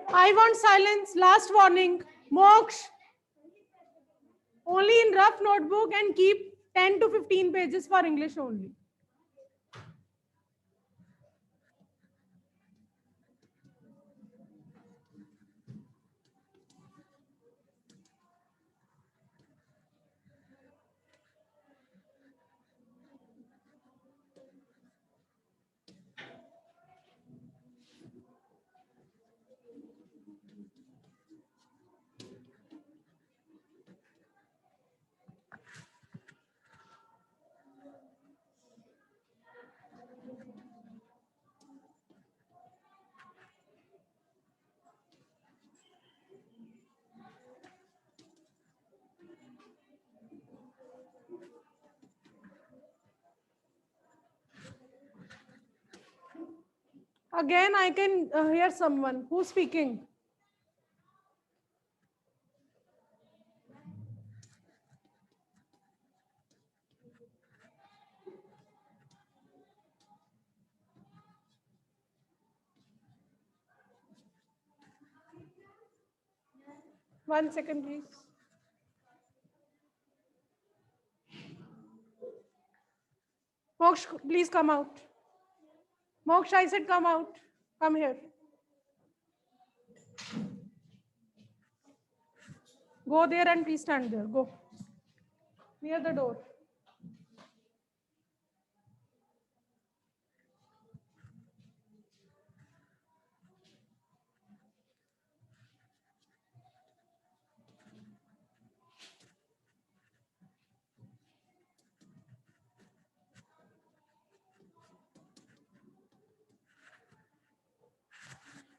I want silence. Last warning. Moksh. Only in rough notebook and keep 10 to 15 pages for English only. Again, I can hear someone. Who's speaking? One second, please. Moksh, please come out. Moksh, I said come out. Come here. Go there and please stand there. Go. Near the door.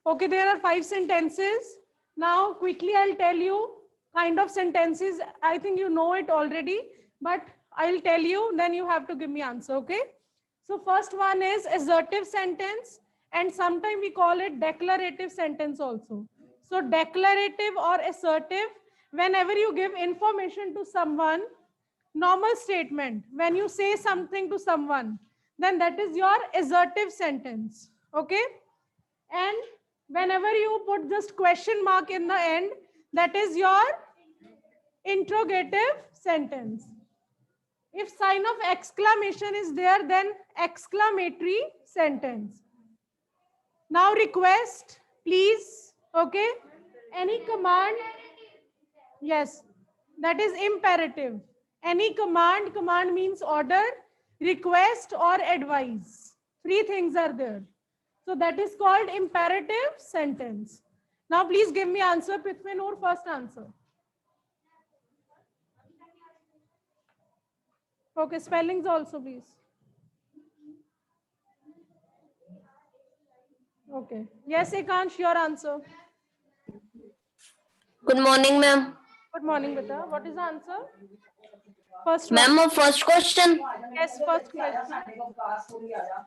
Okay, there are 5 sentences. Now, quickly, I'll tell you kind of sentences. I think you know it already, but I'll tell you, then you have to give me answer, okay? So first one is assertive sentence, and sometimes we call it declarative sentence also. So declarative or assertive, whenever you give information to someone, normal statement, when you say something to someone, then that is your assertive sentence, okay? And whenever you put just question mark in the end, that is your interrogative sentence. If sign of exclamation is there, then exclamatory sentence. Now request, please, okay? Any command, yes, that is imperative. Any command, command means order, request or advice. 3 things are there. So that is called imperative sentence. Now please give me answer, Prithvi Noor, first answer. Okay, spellings also please. Okay. Yes, Ekansh, your answer. Good morning, ma'am. Good morning, beta. What is the answer? First one. Ma'am, first question. Yes, first question.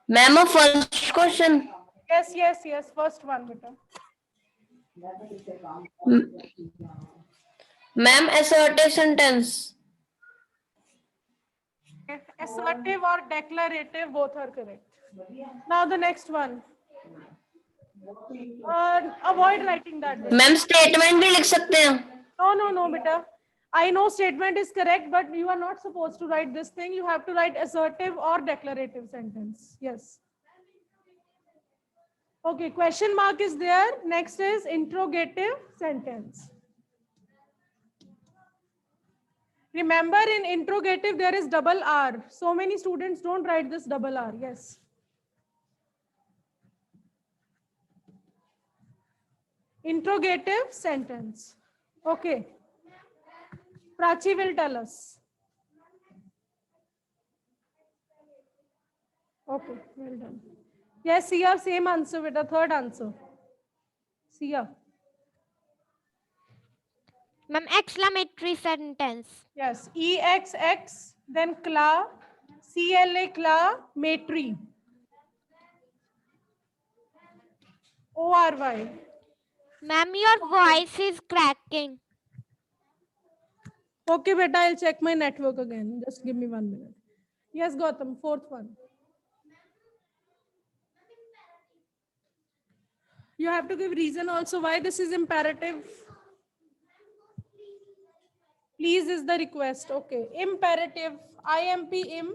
Ma'am, first question. Yes, yes, yes. First one, beta. Ma'am, assertive sentence. Assertive or declarative, both are correct. Now the next one. Avoid writing that. Beta. Ma'am, statement भी लिख सकते हैं. No, beta. I know statement is correct, but you are not supposed to write this thing. You have to write assertive or declarative sentence. Yes. Okay, question mark is there. Next is interrogative sentence. Remember, in interrogative, there is double R. So many students don't write this double R. Yes. Interrogative sentence. Okay. Prachi will tell us. Okay, well done. Yes, Sia, same answer with a third answer. Sia. Ma'am, exclamatory sentence. Yes, EXX, then CLA, CLA, CLA, matry. ORY. Ma'am, your voice is cracking. Okay, beta, I'll check my network again. Just give me 1 minute. Yes, Gautam, fourth one. You have to give reason also why this is imperative. Please is the request. Okay. Imperative. IMP im.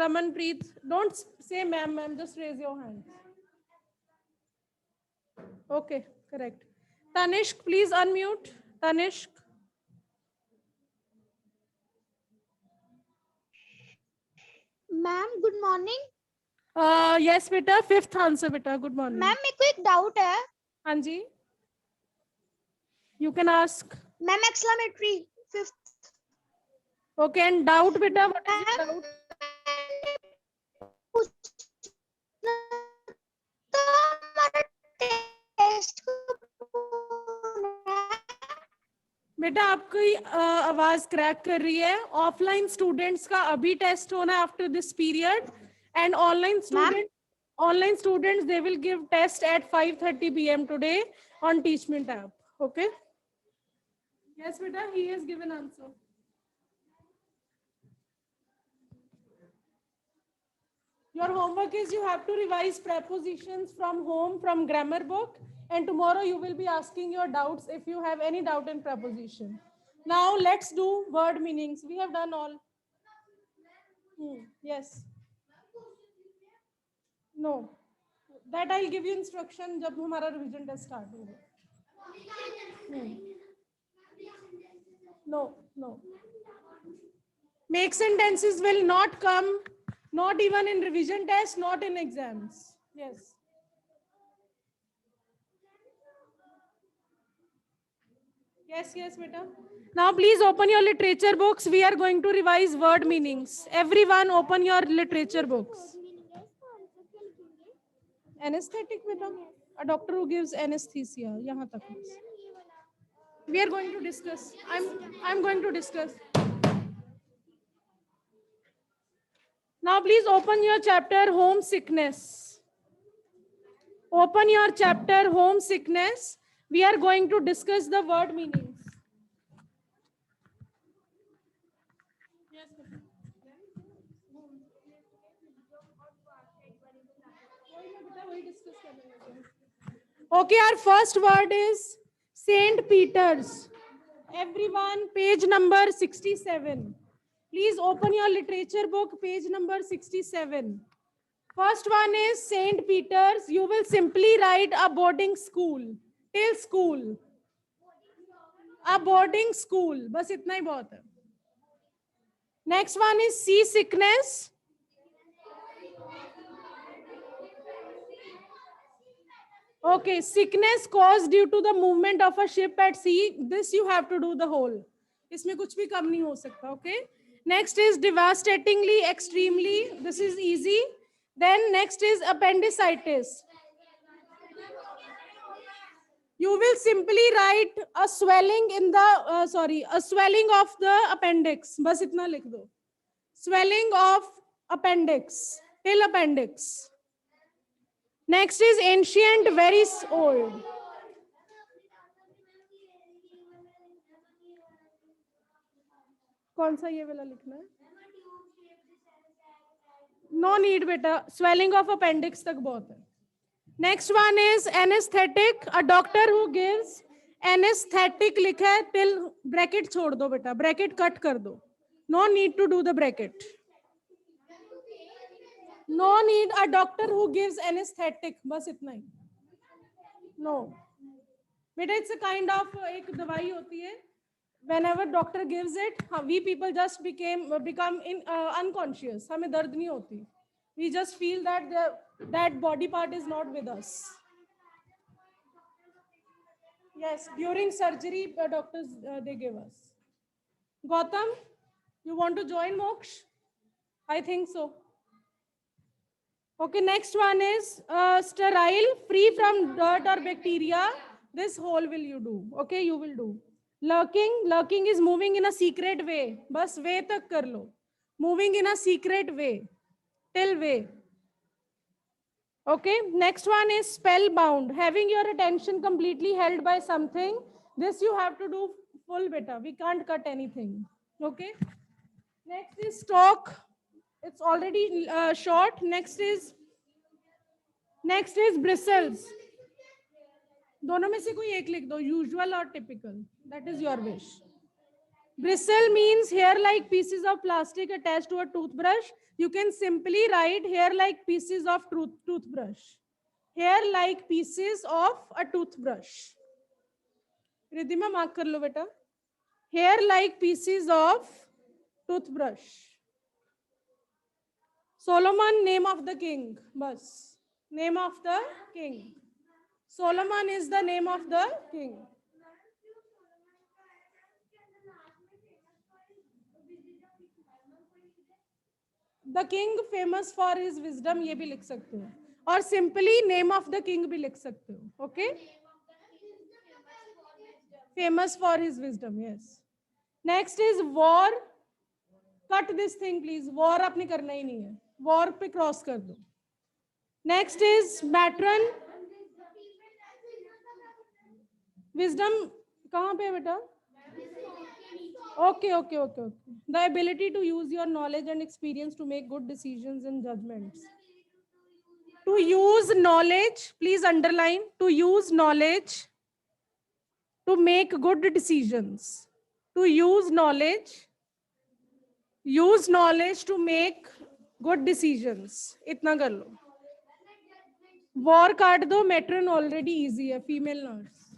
Ramanpreet. Don't say ma'am, just raise your hand. Okay, correct. Tanishq, please unmute. Tanishq. Ma'am good morning. Yes, beta. Fifth answer, beta. Good morning. Ma'am मेरे को एक doubt है। हाँ जी. You can ask. Ma'am exclamatory fifth. Okay, and doubt, beta. What is your doubt? तो हमारा test बेटा आपकी आवाज क्रैक कर रही है. ऑफलाइन स्टूडेंट्स का अभी टेस्ट होना है after this period, and online students they will give test at 5:30 PM today on Teachmint app. Okay. Yes बेटा, he has given answer. Your homework is you have to revise prepositions from home, from grammar book, and tomorrow you will be asking your doubts if you have any doubt in preposition. Now let's do word meanings. We have done all. Yes. No. That I'll give you instruction जब हमारा revision test start होगा. No. Make sentences will not come. Not even in revision test, not in exams. Yes. Yes, beta. Now please open your literature books. We are going to revise word meanings. Everyone open your literature books. Anesthetic, beta. A doctor who gives anesthesia. यहाँ तक. We are going to discuss. I'm going to discuss. Now please open your chapter homesickness. Open your chapter homesickness. We are going to discuss the word meanings. Okay, our first word is Saint Peter's. Everyone, page number 67. Please open your literature book, page number 67. First one is Saint Peter's. You will simply write a boarding school. Till school. A boarding school. बस इतना ही बहुत है. Next one is seasickness. Okay, sickness caused due to the movement of a ship at sea. This you have to do the whole. इसमें कुछ भी कम नहीं हो सकता. Okay. Next is devastatingly, extremely. This is easy. Then next is appendicitis. You will simply write a swelling in the a swelling of the appendix. बस इतना लिख दो. Swelling of appendix till appendix. Next is ancient, very old. कौन सा ये वाला लिखना है? No need बेटा. Swelling of appendix तक बहुत है. Next one is anesthetic. A doctor who gives anesthetic लिखा है till bracket छोड़ दो बेटा. Bracket cut कर दो. No need to do the bracket. No need. A doctor who gives anesthetic. बस इतना ही. No. बेटा it's a kind of एक दवाई होती है. Whenever doctor gives it, we people just become unconscious. हमें दर्द नहीं होती. We just feel that that body part is not with us. Yes, during surgery, doctors they give us. Gautam, you want to join Moksh? I think so. Okay, next one is sterile, free from dirt or bacteria. This whole will you do? Okay, you will do. Lurking is moving in a secret way. बस way तक कर लो. Moving in a secret way. Till way. Okay. Next one is spellbound. Having your attention completely held by something. This you have to do full beta. We can't cut anything. Okay. Next is stalk. It's already short. Next is bristles. दोनों में से कोई एक लिख दो, usual or typical. That is your wish. Bristle means hair-like pieces of plastic attached to a toothbrush. You can simply write hair-like pieces of toothbrush. Hair-like pieces of a toothbrush. Riddhima mark कर लो बेटा. Hair-like pieces of toothbrush. Solomon, name of the king. Bas. Name of the king. Solomon is the name of the king. The king famous for his wisdom, ये भी लिख सकते हो. और simply name of the king भी लिख सकते हो. Okay? Famous for his wisdom, yes. Next is war. Cut this thing please. War आपने करना ही नहीं है. War पे cross कर दो. Next is matron. Wisdom कहाँ पे है बेटा? Okay. The ability to use your knowledge and experience to make good decisions and judgments. To use knowledge, please underline, to use knowledge to make good decisions. To use knowledge to make good decisions. इतना कर लो. War काट दो, matron already easy है, female nurse.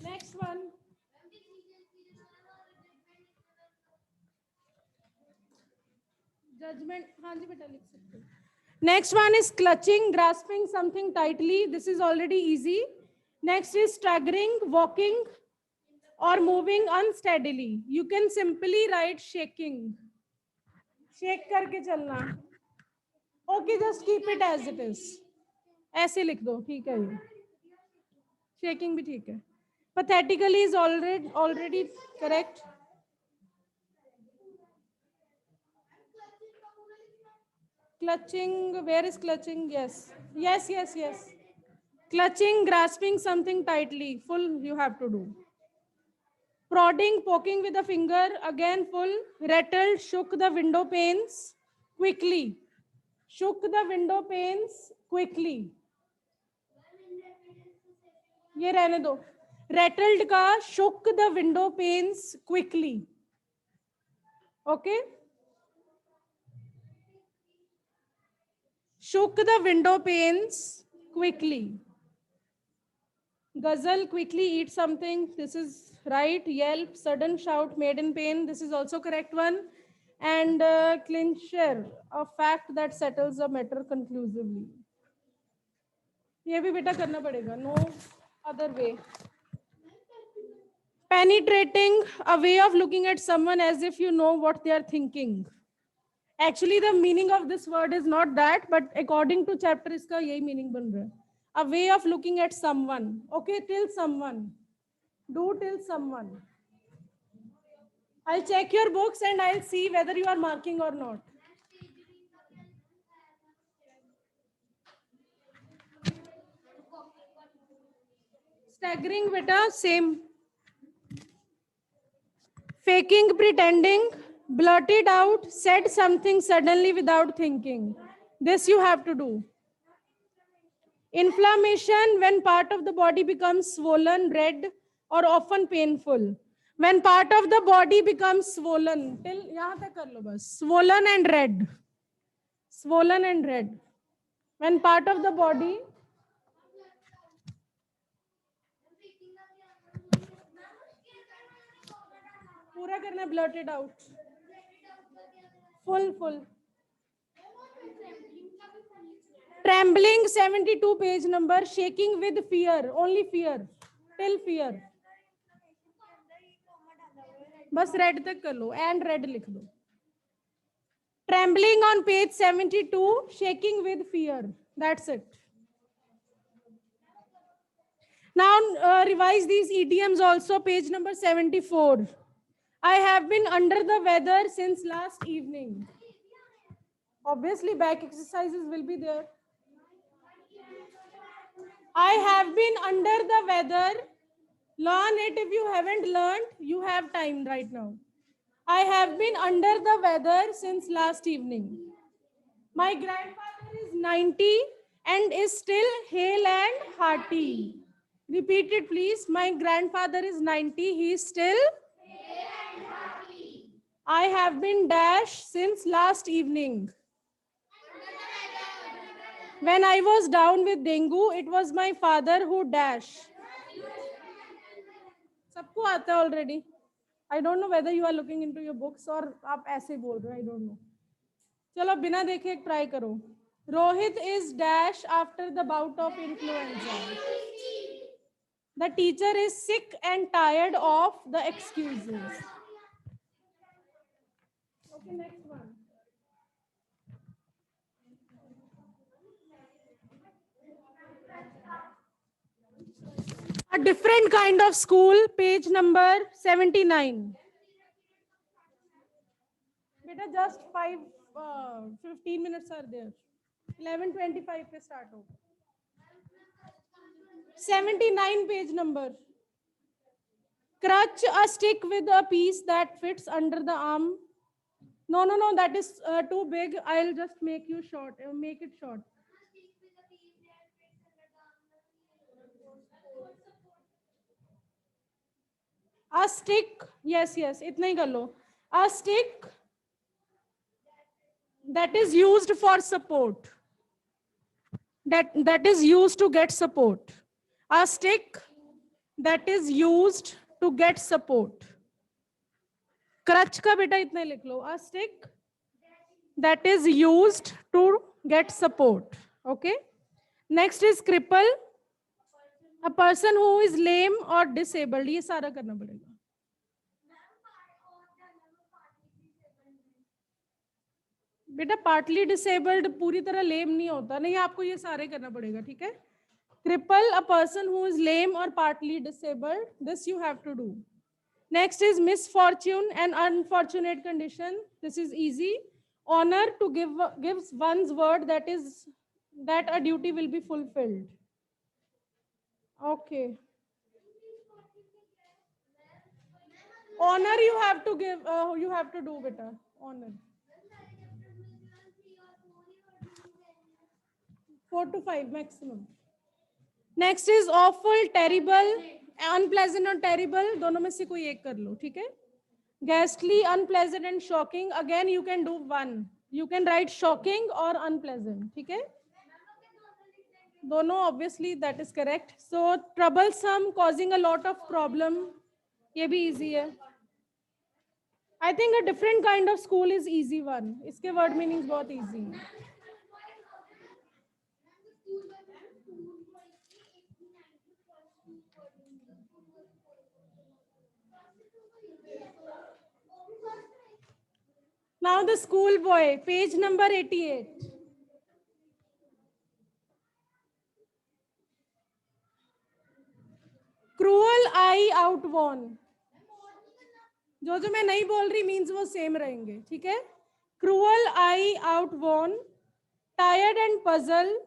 Next one. Judgment. हाँ जी बेटा लिख सकते हो. Next one is clutching, grasping something tightly. This is already easy. Next is staggering, walking or moving unsteadily. You can simply write shaking. Shake करके चलना. Okay, just keep it as it is. ऐसे लिख दो, ठीक है ये. Shaking भी ठीक है. Pathetically is already correct. Clutching, where is clutching? Yes. Clutching, grasping something tightly, full you have to do. Prodding, poking with a finger, again full. Rattled, shook the window panes quickly. Shook the window panes quickly. ये रहने दो. Rattled का shook the window panes quickly. Okay? Shook the window panes quickly. Guzzle, quickly eat something. This is right. Yelp, sudden shout, made in pain. This is also correct one. And clincher, a fact that settles a matter conclusively. ये भी बेटा करना पड़ेगा. No other way. Penetrating, a way of looking at someone as if you know what they are thinking. Actually, the meaning of this word is not that, but according to chapter, इसका यही meaning बन रहा है. A way of looking at someone. Okay, till someone. Do till someone. I'll check your books and I'll see whether you are marking or not. Staggering, beta, same. Faking, pretending, blurted out, said something suddenly without thinking. This you have to do. Inflammation, when part of the body becomes swollen, red, or often painful. When part of the body becomes swollen, till yahan tak kar lo bas. Swollen and red. Swollen and red. When part of the body पूरा करना, blurted out. Full. Trembling, 72 page number. Shaking with fear, only fear, till fear. बस red तक कर लो and red लिख दो. Trembling on page 72, shaking with fear. That's it. Now revise these idioms also, page number 74. I have been under the weather since last evening. Obviously, back exercises will be there. I have been under the weather. Learn it. If you haven't learned, you have time right now. I have been under the weather since last evening. My grandfather is 90 and is still hale and hearty. Repeat it, please. My grandfather is 90. He is still. I have been dash since last evening. When I was down with dengue, it was my father who dash. सबको आता है already. I don't know whether you are looking into your books or आप ऐसे बोल रहे हो. I don't know. चलो बिना देखे एक ट्राई करो. Rohit is dash after the bout of influenza. The teacher is sick and tired of the excuses. Okay, next one. A different kind of school, page number 79. Beta, just 15 minutes are there. 11:25 पे start होगा. 79 page number. Crutch, a stick with a piece that fits under the arm. No, that is too big. I'll just make you short. Make it short. A stick, yes, इतना ही कर लो. A stick that is used for support. That is used to get support. A stick that is used to get support. Crutch का बेटा इतना ही लिख लो. A stick that is used to get support. Okay. Next is cripple. A person who is lame or disabled. ये सारा करना पड़ेगा. बेटा partly disabled पूरी तरह लेम नहीं होता. नहीं, आपको ये सारे करना पड़ेगा. ठीक है. Cripple, a person who is lame or partly disabled. This you have to do. Next is misfortune, an unfortunate condition. This is easy. Honor, to gives one's word that a duty will be fulfilled. Okay. Honor you have to give. You have to do, beta. Honor. 4 to 5 maximum. Next is awful, terrible, unpleasant और terrible. दोनों में से कोई एक कर लो. ठीक है. Ghastly, unpleasant and shocking. Again you can do one. You can write shocking or unpleasant. ठीक है. दोनों obviously that is correct. So troublesome, causing a lot of problem. ये भी easy है. I think a different kind of school is easy one. इसके word meanings बहुत easy हैं. Now the school boy, page number 88. Cruel eye outworn. जो मैं नहीं बोल रही means वो same रहेंगे. ठीक है. Cruel eye outworn, tired and puzzled.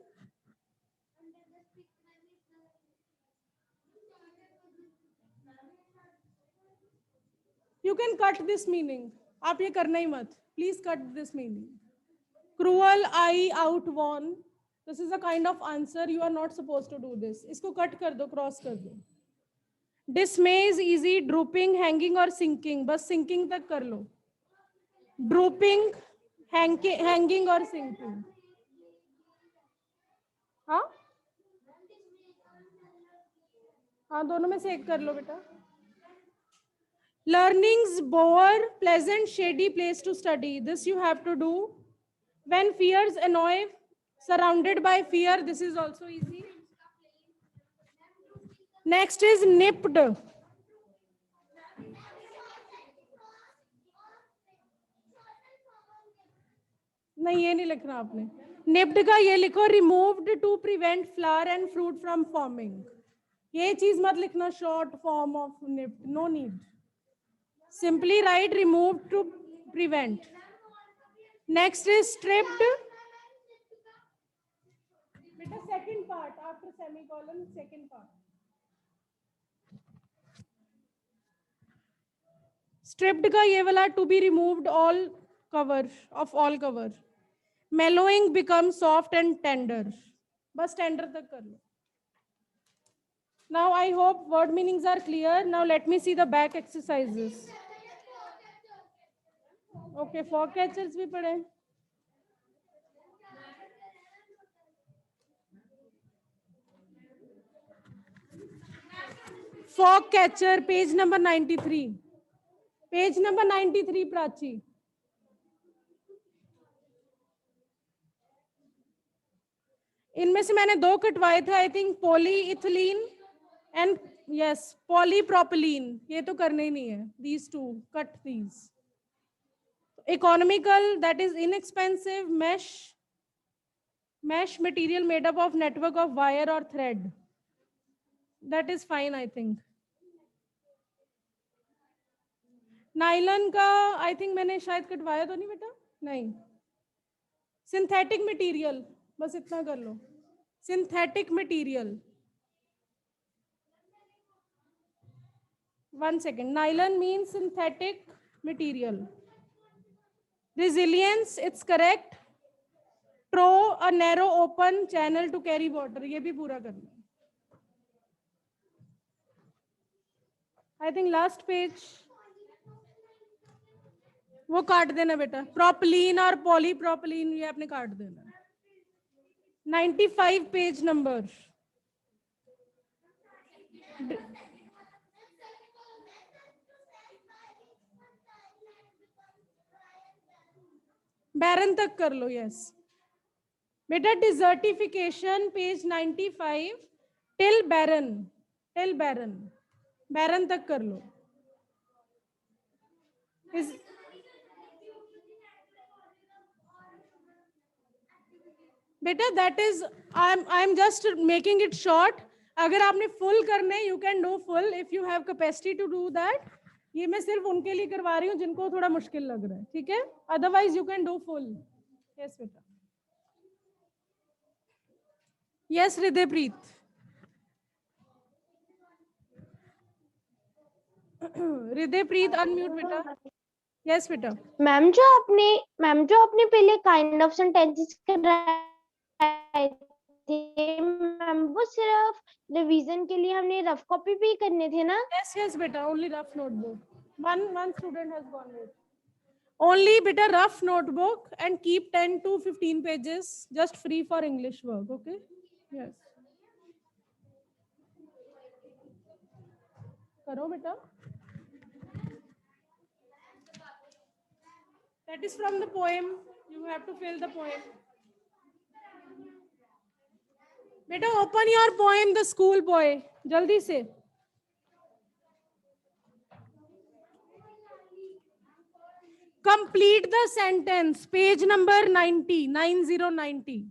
You can cut this meaning. आप ये करना ही मत. Please cut this meaning. Cruel eye outworn. This is a kind of answer. You are not supposed to do this. इसको cut कर दो, cross कर दो. Dismay is easy. Drooping, hanging और sinking. बस sinking तक कर लो. Drooping, hanging और sinking. हाँ हाँ दोनों में से एक कर लो बेटा. Learning's bore, pleasant, shady place to study. This you have to do. When fears annoy, surrounded by fear. This is also easy. Next is nipped. नहीं ये नहीं लिखना आपने. Nipped का ये लिखो removed to prevent flower and fruit from forming. ये चीज मत लिखना short form of nipped. No need. Simply write removed to prevent. Next is stripped. Beta second part after semicolon, second part. Stripped का ये वाला to be removed all cover of all cover. Mellowing become soft and tender. बस tender तक कर लो. Now I hope word meanings are clear. Now let me see the back exercises. Okay, fog catchers भी पढ़े. Fog catcher, page number 93. Page number 93, Prachi. इनमें से मैंने दो कटवाए थे. I think polyethylene and yes polypropylene. ये तो करने ही नहीं है. These two, cut these. Economical, that is inexpensive mesh material made up of network of wire or thread. That is fine, I think. Nylon का आई थिंक मैंने शायद कटवाया तो नहीं बेटा. नहीं. सिंथेटिक मटेरियल, बस इतना कर लो. Synthetic material. 1 second. Nylon means synthetic material. Resilience, it's correct. Throw a narrow open channel to carry water. ये भी पूरा करना. I think last page. वो काट देना बेटा. प्रोपलीन और पॉलीप्रोपलीन ये आपने काट देना. 95 पेज नंबर. बैरन तक कर लो. यस बेटा. Desertification page 95 till barren. Barren तक कर लो. बेटा that is I am just making it short. अगर आपने फुल करने you can do full if you have capacity to do that. ये मैं सिर्फ उनके लिए करवा रही हूँ जिनको थोड़ा मुश्किल लग रहा है. ठीक है. Otherwise you can do full. Yes बेटा. यस हृदयप्रीत. हृदयप्रीत अनम्यूट बेटा. यस बेटा. मैम जो आपने पहले काइंड ऑफ सेंटेंसेस कराए थे मैम, वो सिर्फ रिवीजन के लिए हमने रफ कॉपी भी करने थे ना? यस बेटा. Only rough notebook. one student has gone with. Only beta rough notebook and keep 10 to 15 pages just free for English work. Okay. Yes. करो बेटा. That is from the poem. You have to fill the poem. बेटा open your poem, The School Boy. जल्दी से. Complete the sentence. Page number 90. 9090.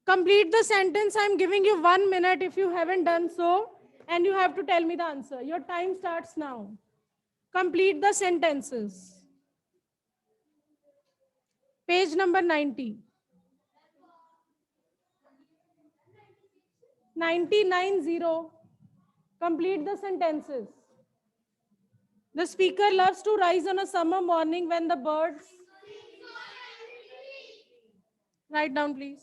Complete the sentence. I am giving you 1 minute if you haven't done so, and you have to tell me the answer. Your time starts now. Complete the sentences. Page number 90. 9090. Complete the sentences. The speaker loves to rise on a summer morning when the birds. Write down, please.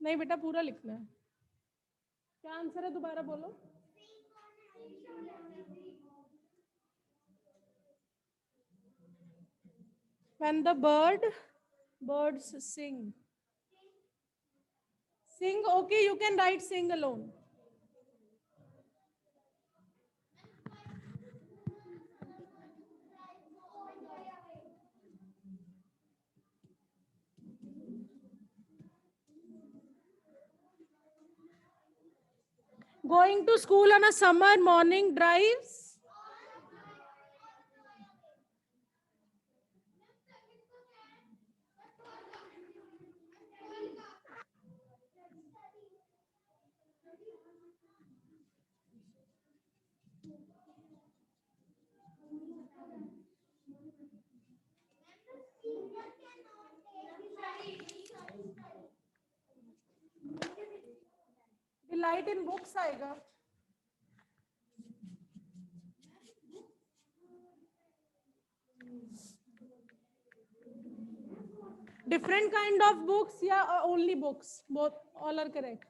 नहीं बेटा पूरा लिखना है. क्या answer है दोबारा बोलो. When the birds sing. Sing. Okay, you can write sing alone. Going to school on a summer morning drives. delight in books आएगा. Different kind of books, yeah, only books. Both, all are correct.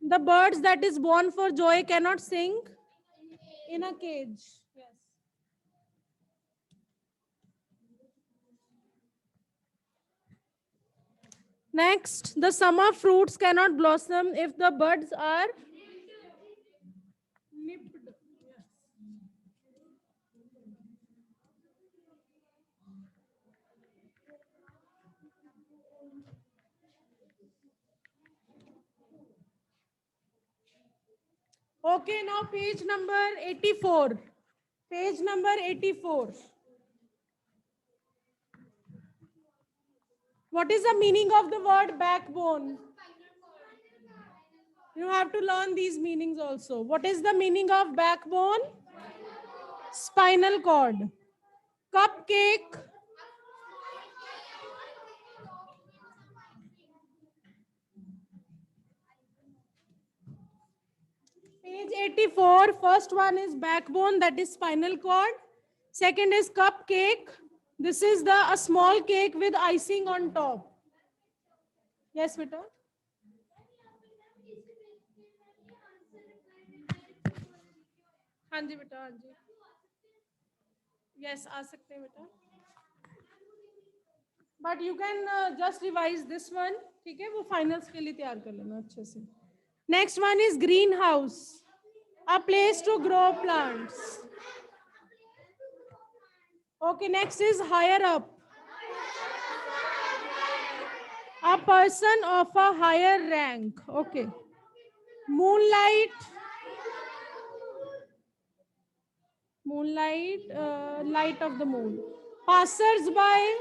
The birds that is born for joy cannot sing in a cage. Yes. Next, the summer fruits cannot blossom if the buds are nipped. Okay, now page number 84. Page number 84. What is the meaning of the word backbone? You have to learn these meanings also. What is the meaning of backbone? Spinal cord. Cupcake. Page 84, first one is backbone, that is spinal cord. Second is cupcake. This is a small cake with icing on top. Yes, beta? हाँ जी बेटा, हाँ जी. Yes, आ सकते हैं बेटा. But you can just revise this one. ठीक है, वो finals के लिए तैयार कर लेना अच्छे से. Next one is greenhouse, a place to grow plants. Okay, next is higher up, a person of a higher rank. Okay. Moonlight, light of the moon. Passers-by,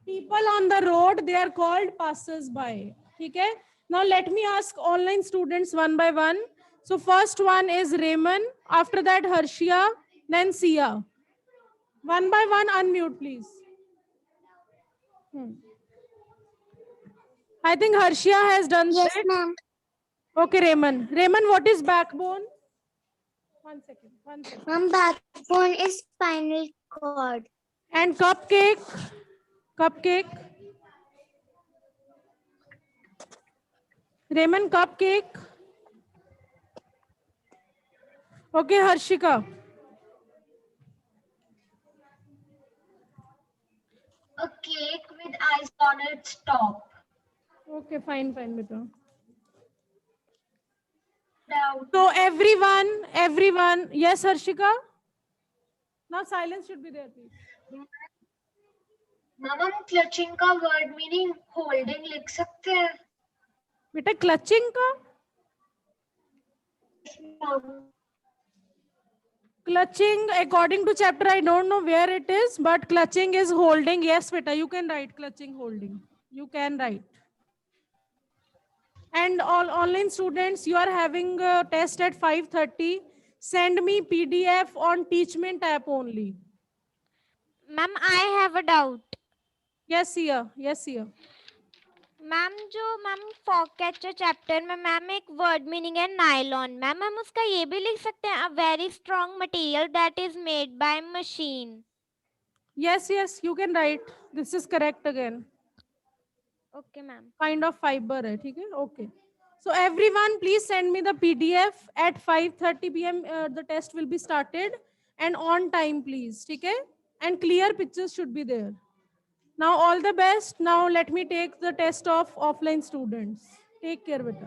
people on the road, they are called passers-by. Okay. Now let me ask online students one by one. So first one is Raymond, after that Harshia, then Sia. One by one, unmute please. I think Harshia has done Yes, that. ma'am. Okay, Raymond. Raymond, what is backbone? One second. Ma'am, backbone is spinal cord. And cupcake? Raymond, cupcake. Okay, Harshika. A cake with ice on its top. Okay, fine, beta. Now, So everyone, yes, Harshika? Now silence should be there, please. Ma'am हम clutching का word meaning holding लिख सकते हैं. बेटा clutching का? Clutching, according to chapter, I don't know where it is, but clutching is holding. Yes, beta, you can write clutching, holding. You can write. And all online students, you are having a test at 5:30. Send me PDF on Teachment app only. Ma'am, I have a doubt. Yes, Sia. Ma'am जो ma'am फॉकैचर chapter में ma'am एक word meaning है nylon. Ma'am हम उसका ये भी लिख सकते हैं, a very strong material that is made by machine. Yes, you can write. This is correct again. Okay ma'am. Kind of fiber है, ठीक है? Okay. So everyone, please send me the PDF at 5:30 p.m. The test will be started and on time, please. ठीक है? And clear pictures should be there. Now all the best. Now let me take the test of offline students. Take care, beta.